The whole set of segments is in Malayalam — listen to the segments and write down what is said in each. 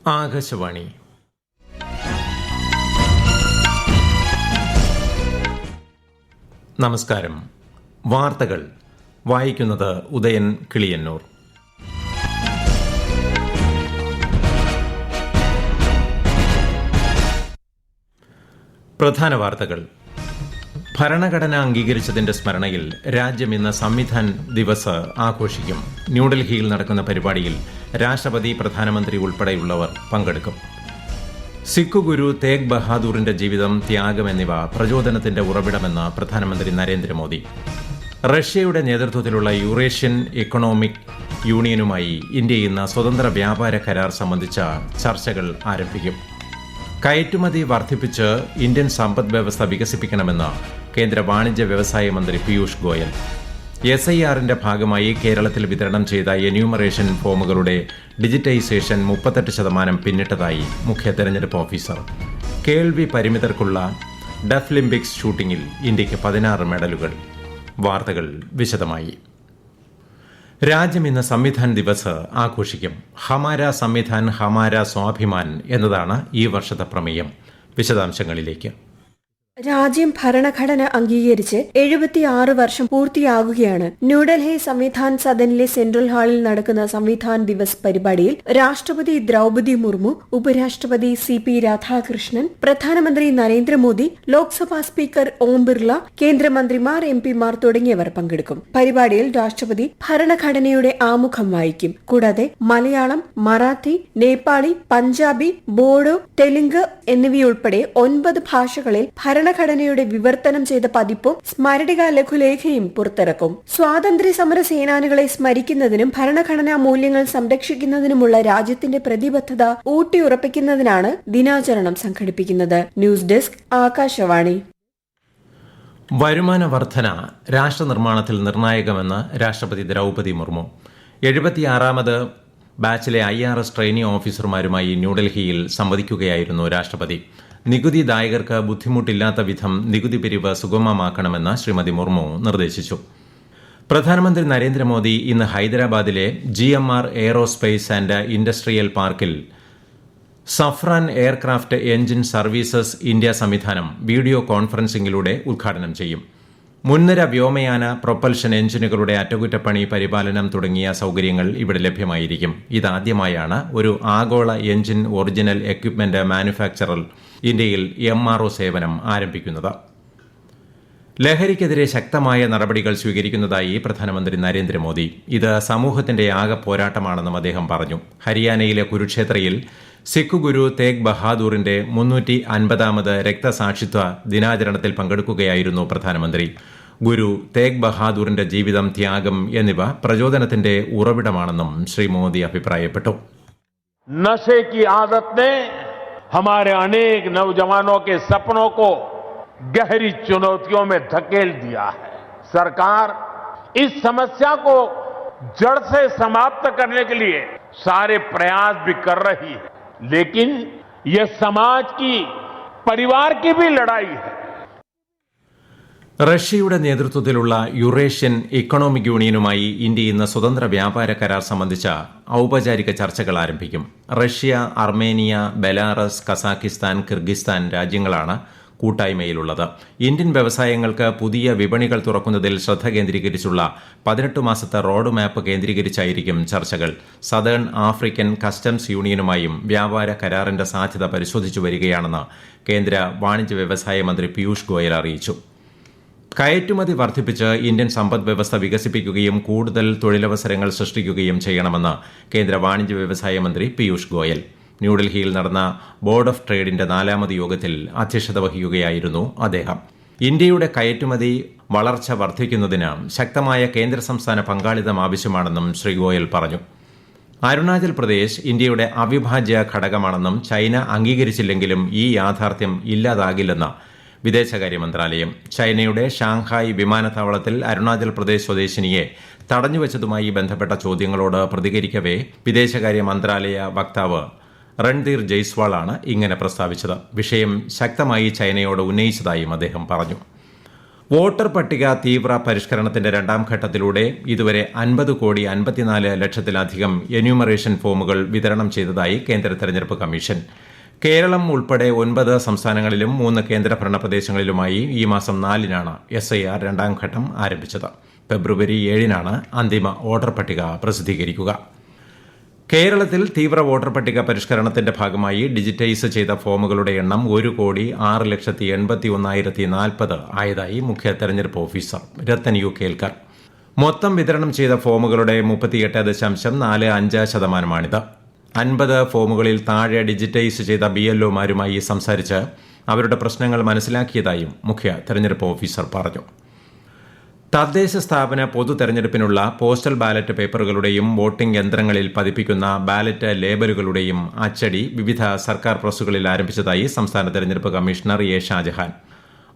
ആകാശവാണി. നമസ്കാരം. വാർത്തകൾ വായിക്കുന്നത് ഉദയൻ കിളിയന്നൂർ. പ്രധാന വാർത്തകൾ. ഭരണഘടന അംഗീകരിച്ചതിന്റെ സ്മരണയിൽ രാജ്യം ഇന്ന് സംവിധാൻ ദിവസ് ആഘോഷിക്കും. ന്യൂഡൽഹിയിൽ നടക്കുന്ന പരിപാടിയിൽ രാഷ്ട്രപതി, പ്രധാനമന്ത്രി ഉൾപ്പെടെയുള്ളവർ പങ്കെടുക്കും. സിഖ് ഗുരു തേഗ് ബഹാദൂറിന്റെ ജീവിതം, ത്യാഗം എന്നിവ പ്രചോദനത്തിന്റെ ഉറവിടമെന്ന് പ്രധാനമന്ത്രി നരേന്ദ്രമോദി. റഷ്യയുടെ നേതൃത്വത്തിലുള്ള യൂറേഷ്യൻ എക്കണോമിക് യൂണിയനുമായി ഇന്ത്യ ഇന്ന് സ്വതന്ത്ര വ്യാപാര കരാർ സംബന്ധിച്ച ചർച്ചകൾ ആരംഭിക്കും. കയറ്റുമതി വർദ്ധിപ്പിച്ച് ഇന്ത്യൻ സമ്പദ് വ്യവസ്ഥ വികസിപ്പിക്കണമെന്ന് കേന്ദ്ര വാണിജ്യ വ്യവസായ മന്ത്രി പീയൂഷ് ഗോയൽ. SIRന്റെ ഭാഗമായി കേരളത്തിൽ വിതരണം ചെയ്ത എന്യൂമറേഷൻ ഫോമുകളുടെ ഡിജിറ്റൈസേഷൻ 38% പിന്നിട്ടതായി മുഖ്യ തെരഞ്ഞെടുപ്പ് ഓഫീസർ. കേൾവി പരിമിതർക്കുള്ള ഡെഫ്ലിംപിക്സ് ഷൂട്ടിംഗിൽ ഇന്ത്യയ്ക്ക് 16 മെഡലുകൾ. വാർത്തകൾ വിശദമായി. രാജ്യം ഇന്ന് സംവിധാൻ ദിവസ് ആഘോഷിക്കും. ഹമാര സംവിധാൻ ഹമാര സ്വാഭിമാൻ എന്നതാണ് ഈ വർഷത്തെ പ്രമേയം. വിശദാംശങ്ങളിലേക്ക്. രാജ്യം ഭരണഘടന അംഗീകരിച്ച് 76 വർഷം പൂർത്തിയാകുകയാണ്. ന്യൂഡൽഹി സംവിധാൻ സദനിലെ സെൻട്രൽ ഹാളിൽ നടക്കുന്ന സംവിധാൻ ദിവസ് പരിപാടിയിൽ രാഷ്ട്രപതി ദ്രൌപദി മുർമു, ഉപരാഷ്ട്രപതി CP രാധാകൃഷ്ണൻ, പ്രധാനമന്ത്രി നരേന്ദ്രമോദി, ലോക്സഭാ സ്പീക്കർ ഓം ബിർള, കേന്ദ്രമന്ത്രിമാർ, MP-മാർ തുടങ്ങിയവർ പങ്കെടുക്കും. പരിപാടിയിൽ രാഷ്ട്രപതി ഭരണഘടനയുടെ ആമുഖം വായിക്കും. കൂടാതെ മലയാളം, മറാത്തി, നേപ്പാളി, പഞ്ചാബി, ബോഡോ, തെലുങ്ക് എന്നിവയുൾപ്പെടെ 9 ഭാഷകളിൽ ഭരണഘടനയുടെ വിവർത്തനം ചെയ്ത പതിപ്പും സ്മരണിക ലഘുലേഖയും പുറത്തിറക്കും. സ്വാതന്ത്ര്യ സമര സേനാനികളെ സ്മരിക്കുന്നതിനും ഭരണഘടനാ മൂല്യങ്ങൾ സംരക്ഷിക്കുന്നതിനുമുള്ള രാജ്യത്തിന്റെ പ്രതിബദ്ധത ഊട്ടിയുറപ്പിക്കുന്നതിനാണ് ദിനാചരണം സംഘടിപ്പിക്കുന്നത്. News desk, Akashvani. വരുമാന വർധന രാഷ്ട്രനിർമ്മാണത്തിൽ നിർണായകമെന്ന് രാഷ്ട്രപതി ദ്രൌപദി മുർമു. 76ാമത് ബാച്ചിലെ IRS ട്രെയിനി ഓഫീസർമാരുമായി ന്യൂഡൽഹിയിൽ സംവദിക്കുകയായിരുന്നു രാഷ്ട്രപതി. നികുതിദായകർക്ക് ബുദ്ധിമുട്ടില്ലാത്ത വിധം നികുതി പിരിവ് സുഗമമാക്കണമെന്ന് ശ്രീമതി മുർമു നിർദ്ദേശിച്ചു. പ്രധാനമന്ത്രി നരേന്ദ്രമോദി ഇന്ന് ഹൈദരാബാദിലെ GMR എയ്റോസ്പേസ് ആൻഡ് ഇൻഡസ്ട്രിയൽ പാർക്കിൽ Safran aircraft engine services India സംവിധാനം വീഡിയോ കോൺഫറൻസിംഗിലൂടെ ഉദ്ഘാടനം ചെയ്യും. മുൻനിര വ്യോമയാന പ്രൊപ്പൽഷൻ എഞ്ചിനുകളുടെ അറ്റകുറ്റപ്പണി, പരിപാലനം തുടങ്ങിയ സൌകര്യങ്ങൾ ഇവിടെ ലഭ്യമായിരിക്കും. ഇതാദ്യമായാണ് ഒരു ആഗോള എഞ്ചിൻ ഒറിജിനൽ എക്വിപ്മെന്റ് മാനുഫാക്ചറർ ഇന്ത്യയിൽ MRO സേവനം ആരംഭിക്കുന്നത്. ലഹരിക്കെതിരെ ശക്തമായ നടപടികൾ സ്വീകരിക്കുന്നതായി പ്രധാനമന്ത്രി നരേന്ദ്രമോദി. ഇത് സമൂഹത്തിന്റെ ആകെ പോരാട്ടമാണെന്നും അദ്ദേഹം പറഞ്ഞു. ഹരിയാനയിലെ കുരുക്ഷേത്രയിൽ സിഖ് ഗുരു തേഗ് ബഹാദൂറിന്റെ 350ാമത് രക്തസാക്ഷിത്വ ദിനാചരണത്തിൽ പങ്കെടുക്കുകയായിരുന്നു പ്രധാനമന്ത്രി. ഗുരു തേഗ് ബഹാദൂറിന്റെ ജീവിതം, ത്യാഗം എന്നിവ പ്രചോദനത്തിന്റെ ഉറവിടമാണെന്നും ശ്രീ മോദി അഭിപ്രായപ്പെട്ടു. नशे की आदत ने हमारे अनेक नौजवानों के सपनों को गहरी चुनौतियों में धकेल दिया है. सरकार इस समस्या को जड़ से समाप्त करने के लिए सारे प्रयास भी कर रही है, लेकिन यह समाज की, परिवार की भी लड़ाई है. റഷ്യയുടെ നേതൃത്വത്തിലുള്ള യൂറേഷ്യൻ എക്കണോമിക് യൂണിയനുമായി ഇന്ത്യ ഇന്ന് സ്വതന്ത്ര വ്യാപാര കരാർ സംബന്ധിച്ച ഔപചാരിക ചർച്ചകൾ ആരംഭിക്കും. Russia, Armenia, Belarus, Kazakhstan, Kyrgyzstan രാജ്യങ്ങളാണ് കൂട്ടായ്മയിലുള്ളത്. ഇന്ത്യൻ വ്യവസായങ്ങൾക്ക് പുതിയ വിപണികൾ തുറക്കുന്നതിൽ ശ്രദ്ധ കേന്ദ്രീകരിച്ചുള്ള 18 മാസത്തെ റോഡ് മാപ്പ് കേന്ദ്രീകരിച്ചായിരിക്കും ചർച്ചകൾ. സദേൺ ആഫ്രിക്കൻ കസ്റ്റംസ് യൂണിയനുമായും വ്യാപാര കരാറിന്റെ സാധ്യത പരിശോധിച്ചു വരികയാണെന്ന് കേന്ദ്ര വാണിജ്യ വ്യവസായ മന്ത്രി പീയൂഷ് ഗോയൽ അറിയിച്ചു. കയറ്റുമതി വർദ്ധിപ്പിച്ച് ഇന്ത്യൻ സമ്പദ് വ്യവസ്ഥ വികസിപ്പിക്കുകയും കൂടുതൽ തൊഴിലവസരങ്ങൾ സൃഷ്ടിക്കുകയും ചെയ്യണമെന്ന് കേന്ദ്ര വാണിജ്യ വ്യവസായ മന്ത്രി പീയൂഷ് ഗോയൽ. ന്യൂഡൽഹിയിൽ നടന്ന ബോർഡ് ഓഫ് ട്രേഡിന്റെ 4ാമത് യോഗത്തിൽ അധ്യക്ഷത വഹിക്കുകയായിരുന്നു അദ്ദേഹം. ഇന്ത്യയുടെ കയറ്റുമതി വളർച്ച വർദ്ധിക്കുന്നതിന് ശക്തമായ കേന്ദ്ര സംസ്ഥാന പങ്കാളിത്തം ആവശ്യമാണെന്നും ശ്രീ ഗോയൽ പറഞ്ഞു. അരുണാചൽ പ്രദേശ് ഇന്ത്യയുടെ അവിഭാജ്യ ഘടകമാണെന്നും ചൈന അംഗീകരിച്ചില്ലെങ്കിലും ഈ യാഥാർത്ഥ്യം ഇല്ലാതാകില്ലെന്ന് വിദേശകാര്യ മന്ത്രാലയം. ചൈനയുടെ ഷാങ്ഹായ് വിമാനത്താവളത്തിൽ അരുണാചൽ പ്രദേശ് സ്വദേശിനിയെ തടഞ്ഞുവച്ചതുമായി ബന്ധപ്പെട്ട ചോദ്യങ്ങളോട് പ്രതികരിക്കവേ വിദേശകാര്യ മന്ത്രാലയ വക്താവ് രൺധീർ ജയ്സ്വാളാണ് ഇങ്ങനെ പ്രസ്താവിച്ചത്. വിഷയം ശക്തമായി ചൈനയോട് ഉന്നയിച്ചതായും അദ്ദേഹം പറഞ്ഞു. വോട്ടർ പട്ടിക തീവ്ര പരിഷ്കരണത്തിന്റെ രണ്ടാം ഘട്ടത്തിലൂടെ ഇതുവരെ 50,54,00,000-ലധികം എന്യൂമറേഷൻ ഫോമുകൾ വിതരണം ചെയ്തതായി കേന്ദ്ര തെരഞ്ഞെടുപ്പ് കമ്മീഷൻ. കേരളം ഉൾപ്പെടെ 9 സംസ്ഥാനങ്ങളിലും 3 കേന്ദ്രഭരണ പ്രദേശങ്ങളിലുമായി ഈ മാസം 4-നാണ് SIR രണ്ടാം ഘട്ടം ആരംഭിച്ചത്. ഫെബ്രുവരി 7-നാണ് അന്തിമ വോട്ടർ പട്ടിക പ്രസിദ്ധീകരിക്കുക. കേരളത്തിൽ തീവ്ര വോട്ടർ പട്ടിക പരിഷ്കരണത്തിന്റെ ഭാഗമായി ഡിജിറ്റൈസ് ചെയ്ത ഫോമുകളുടെ എണ്ണം 1,06,81,040 ആയതായി മുഖ്യ തെരഞ്ഞെടുപ്പ് ഓഫീസർ രത്തൻ യു കേൽക്കർ. മൊത്തം വിതരണം ചെയ്ത ഫോമുകളുടെ 38.45%. 50 ഫോമുകളിൽ താഴെ ഡിജിറ്റൈസ് ചെയ്ത BLOമാരുമായി സംസാരിച്ച് അവരുടെ പ്രശ്നങ്ങൾ മനസ്സിലാക്കിയതായും മുഖ്യ തെരഞ്ഞെടുപ്പ് ഓഫീസർ പറഞ്ഞു. തദ്ദേശ സ്ഥാപന പൊതു തെരഞ്ഞെടുപ്പിനുള്ള പോസ്റ്റൽ ബാലറ്റ് പേപ്പറുകളുടെയും വോട്ടിംഗ് യന്ത്രങ്ങളിൽ പതിപ്പിക്കുന്ന ബാലറ്റ് ലേബലുകളുടെയും അച്ചടി വിവിധ സർക്കാർ പ്രസ്സുകളിൽ ആരംഭിച്ചതായി സംസ്ഥാന തെരഞ്ഞെടുപ്പ് കമ്മീഷണർ എ ഷാജഹാൻ.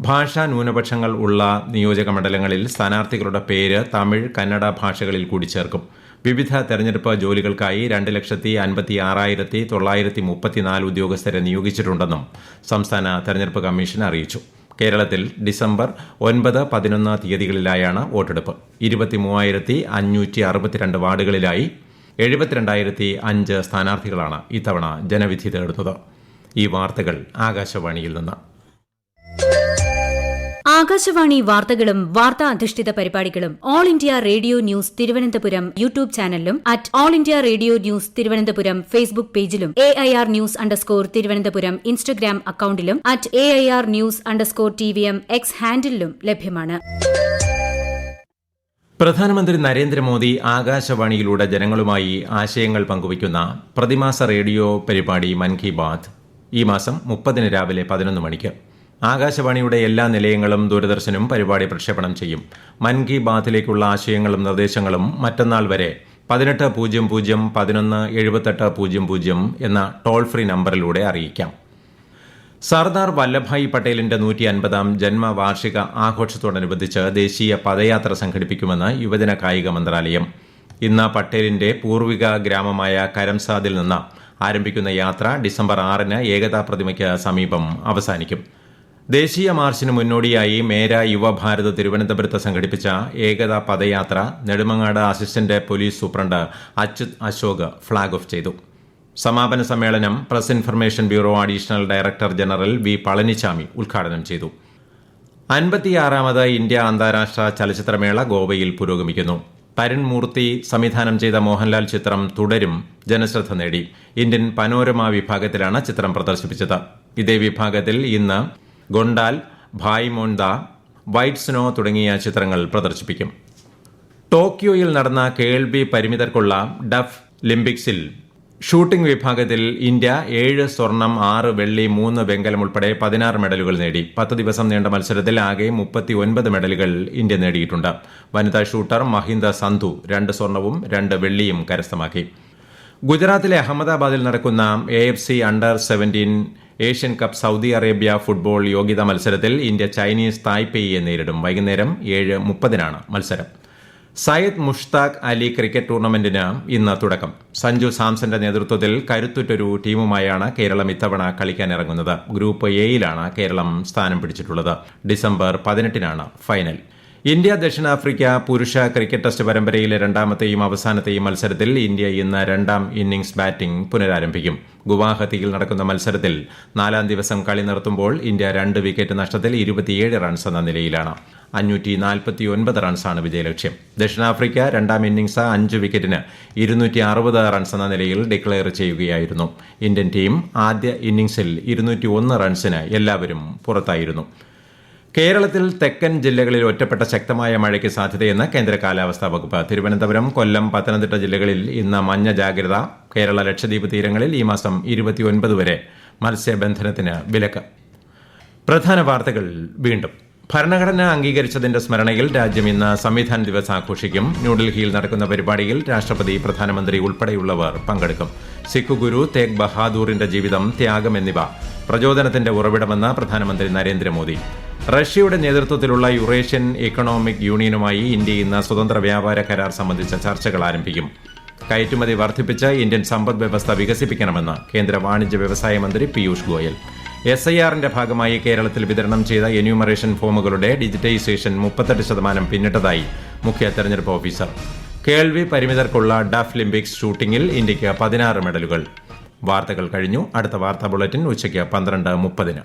ഭാഷാ ന്യൂനപക്ഷങ്ങൾ ഉള്ള നിയോജക മണ്ഡലങ്ങളിൽ സ്ഥാനാർത്ഥികളുടെ പേര് തമിഴ്, കന്നഡ ഭാഷകളിൽ കൂടി ചേർക്കും. വിവിധ തെരഞ്ഞെടുപ്പ് ജോലികൾക്കായി 2,56,934 ഉദ്യോഗസ്ഥരെ നിയോഗിച്ചിട്ടുണ്ടെന്നും സംസ്ഥാന തെരഞ്ഞെടുപ്പ് കമ്മീഷൻ അറിയിച്ചു. കേരളത്തിൽ ഡിസംബർ 9, 11 തീയതികളിലായാണ് വോട്ടെടുപ്പ്. 23,562 വാർഡുകളിലായി 72,005 സ്ഥാനാർത്ഥികളാണ് ഇത്തവണ ജനവിധി തേടുന്നത്. ഈ വാർത്തകൾ ആകാശവാണിയിൽ നിന്ന്. ആകാശവാണി വാർത്തകളും വാർത്താ അധിഷ്ഠിത പരിപാടികളും all India radio news Thiruvananthapuram YouTube ചാനലിലും all India radio news Thiruvananthapuram Facebook പേജിലും AIR ന്യൂസ് _തിരുവനന്തപുരം ഇൻസ്റ്റഗ്രാം അക്കൌണ്ടിലും AIR ന്യൂസ് _TVM X ഹാൻഡിലും ലഭ്യമാണ്. പ്രധാനമന്ത്രി നരേന്ദ്രമോദി ആകാശവാണിയിലൂടെ ജനങ്ങളുമായി ആശയങ്ങൾ പങ്കുവയ്ക്കുന്ന പ്രതിമാസ റേഡിയോ പരിപാടി മൻ കി ബാത് ഈ മാസം 30 രാവിലെ 11 മണിക്ക്. ആകാശവാണിയുടെ എല്ലാ നിലയങ്ങളും ദൂരദർശനും പരിപാടി പ്രക്ഷേപണം ചെയ്യും. മൻ കി ബാത്തിലേക്കുള്ള ആശയങ്ങളും നിർദ്ദേശങ്ങളും മറ്റന്നാൾ വരെ 1800-11-7800 എന്ന ടോൾ ഫ്രീ നമ്പറിലൂടെ അറിയിക്കാം. സർദാർ വല്ലഭായ് പട്ടേലിന്റെ 150ാം ജന്മവാർഷിക ആഘോഷത്തോടനുബന്ധിച്ച് ദേശീയ പദയാത്ര സംഘടിപ്പിക്കുമെന്ന് യുവജന കായിക മന്ത്രാലയം. ഇന്ന് പട്ടേലിന്റെ പൂർവിക ഗ്രാമമായ കരംസാദിൽ നിന്ന് ആരംഭിക്കുന്ന യാത്ര ഡിസംബർ 6-ന് ഏകതാ പ്രതിമയ്ക്ക് സമീപം അവസാനിക്കും. ദേശീയ മാർച്ചിന് മുന്നോടിയായി മേര യുവഭാരത് തിരുവനന്തപുരത്ത് സംഘടിപ്പിച്ച Ekta Padayatra Nedumangad assistant police superintendent Achyut Ashok flag off ചെയ്തു. സമാപന സമ്മേളനം press information bureau additional director general V Palanichami ഉദ്ഘാടനം ചെയ്തു. 56ാമത് ഇന്ത്യ അന്താരാഷ്ട്ര ചലച്ചിത്രമേള ഗോവയിൽ പുരോഗമിക്കുന്നു. തരുൺ മൂർത്തി സംവിധാനം ചെയ്ത മോഹൻലാൽ ചിത്രം തുടരും ജനശ്രദ്ധ നേടി. ഇന്ത്യൻ പനോരമ വിഭാഗത്തിലാണ് ചിത്രം പ്രദർശിപ്പിച്ചത്. ഇതേ വിഭാഗത്തിൽ ഇന്ന് ഗൊണ്ടാൽ, ഭായ് മോൻദ, വൈറ്റ് സ്നോ തുടങ്ങിയ ചിത്രങ്ങൾ പ്രദർശിപ്പിക്കും. ടോക്കിയോയിൽ നടന്ന കേൾവി പരിമിതർക്കുള്ള ഡഫ് ഒളിമ്പിക്സിൽ ഷൂട്ടിംഗ് വിഭാഗത്തിൽ ഇന്ത്യ 7 സ്വർണം, 6 വെള്ളി, 3 വെങ്കലം ഉൾപ്പെടെ 16 മെഡലുകൾ നേടി. 10 ദിവസം നീണ്ട മത്സരത്തിൽ ആകെ 39 മെഡലുകൾ ഇന്ത്യ നേടിയിട്ടുണ്ട്. വനിതാ ഷൂട്ടർ മഹിന്ദ സന്ധു 2 സ്വർണവും 2 വെള്ളിയും കരസ്ഥമാക്കി. ഗുജറാത്തിലെ അഹമ്മദാബാദിൽ നടക്കുന്ന AFC അണ്ടർ-17 Asian cup Saudi Arabia football യോഗ്യതാ മത്സരത്തിൽ ഇന്ത്യ ചൈനീസ് തായ്പേയിയെ നേരിടും. വൈകുന്നേരം 7:30-നാണ് മത്സരം. സയ്യിദ് മുഷ്താഖ് അലി ക്രിക്കറ്റ് ടൂർണമെന്റിന് ഇന്ന് തുടക്കം. സഞ്ജു സാംസന്റെ നേതൃത്വത്തിൽ കരുത്തുറ്റൊരു ടീമുമായാണ് കേരളം ഇത്തവണ കളിക്കാനിറങ്ങുന്നത്. ഗ്രൂപ്പ് എയിലാണ് കേരളം സ്ഥാനം പിടിച്ചിട്ടുള്ളത്. ഡിസംബർ 18-നാണ് ഫൈനൽ. ഇന്ത്യ ദക്ഷിണാഫ്രിക്ക പുരുഷ ക്രിക്കറ്റ് ടെസ്റ്റ് പരമ്പരയിലെ രണ്ടാമത്തെയും അവസാനത്തെയും മത്സരത്തിൽ ഇന്ത്യ ഇന്ന് രണ്ടാം ഇന്നിംഗ്സ് ബാറ്റിംഗ് പുനരാരംഭിക്കും. ഗുവാഹത്തിയിൽ നടക്കുന്ന മത്സരത്തിൽ 4ാം ദിവസം കളി നിർത്തുമ്പോൾ ഇന്ത്യ 2 വിക്കറ്റ് നഷ്ടത്തിൽ 27 റൺസ് എന്ന നിലയിലാണ്. 549 റൺസാണ് വിജയലക്ഷ്യം. ദക്ഷിണാഫ്രിക്ക രണ്ടാം ഇന്നിംഗ്സ് 5 വിക്കറ്റിന് 260 റൺസ് എന്ന നിലയിൽ ഡിക്ലെയർ ചെയ്യുകയായിരുന്നു. ഇന്ത്യൻ ടീം ആദ്യ ഇന്നിംഗ്സിൽ 201 റൺസിന് എല്ലാവരും പുറത്തായിരുന്നു. കേരളത്തിൽ തെക്കൻ ജില്ലകളിൽ ഒറ്റപ്പെട്ട ശക്തമായ മഴയ്ക്ക് സാധ്യതയെന്ന് കേന്ദ്ര കാലാവസ്ഥാ വകുപ്പ്. തിരുവനന്തപുരം, കൊല്ലം, പത്തനംതിട്ട ജില്ലകളിൽ ഇന്ന് മഞ്ഞ ജാഗ്രത. കേരള ലക്ഷദ്വീപ് തീരങ്ങളിൽ ഈ മാസം 29 വരെ മത്സ്യബന്ധനത്തിന് വിലക്ക്. പ്രധാന വാർത്തകൾ വീണ്ടും. ഭരണഘടന അംഗീകരിച്ചതിന്റെ സ്മരണയിൽ രാജ്യം ഇന്ന് സംവിധാൻ ദിവസ് ആഘോഷിക്കും. ന്യൂഡൽഹിയിൽ നടക്കുന്ന പരിപാടിയിൽ രാഷ്ട്രപതി, പ്രധാനമന്ത്രി ഉൾപ്പെടെയുള്ളവർ പങ്കെടുക്കും. സിഖ് ഗുരു തേഗ് ബഹാദൂറിന്റെ ജീവിതം, ത്യാഗം എന്നിവ പ്രചോദനത്തിന്റെ ഉറവിടമെന്ന് പ്രധാനമന്ത്രി നരേന്ദ്രമോദി. റഷ്യയുടെ നേതൃത്വത്തിലുള്ള യുറേഷ്യൻ എക്കണോമിക് യൂണിയനുമായി ഇന്ത്യ ഇന്ന് സ്വതന്ത്ര വ്യാപാര കരാർ സംബന്ധിച്ച ചർച്ചകൾ ആരംഭിക്കും. കയറ്റുമതി വർദ്ധിപ്പിച്ച് ഇന്ത്യൻ സമ്പദ് വ്യവസ്ഥ വികസിപ്പിക്കണമെന്ന് കേന്ദ്ര വാണിജ്യ വ്യവസായ മന്ത്രി പീയൂഷ് ഗോയൽ. SIR-ന്റെ ഭാഗമായി കേരളത്തിൽ വിതരണം ചെയ്ത എന്യൂമറേഷൻ ഫോമുകളുടെ ഡിജിറ്റൈസേഷൻ 38% പിന്നിട്ടതായി മുഖ്യ തെരഞ്ഞെടുപ്പ് ഓഫീസർ. കേൾവി പരിമിതർക്കുള്ള ഡഫ് ലിംപിക്സ് ഷൂട്ടിംഗിൽ ഇന്ത്യയ്ക്ക് 16 മെഡലുകൾ. വാർത്തകൾ കഴിഞ്ഞു. അടുത്ത വാർത്താ ബുള്ളറ്റിൻ ഉച്ചയ്ക്ക് 12:30.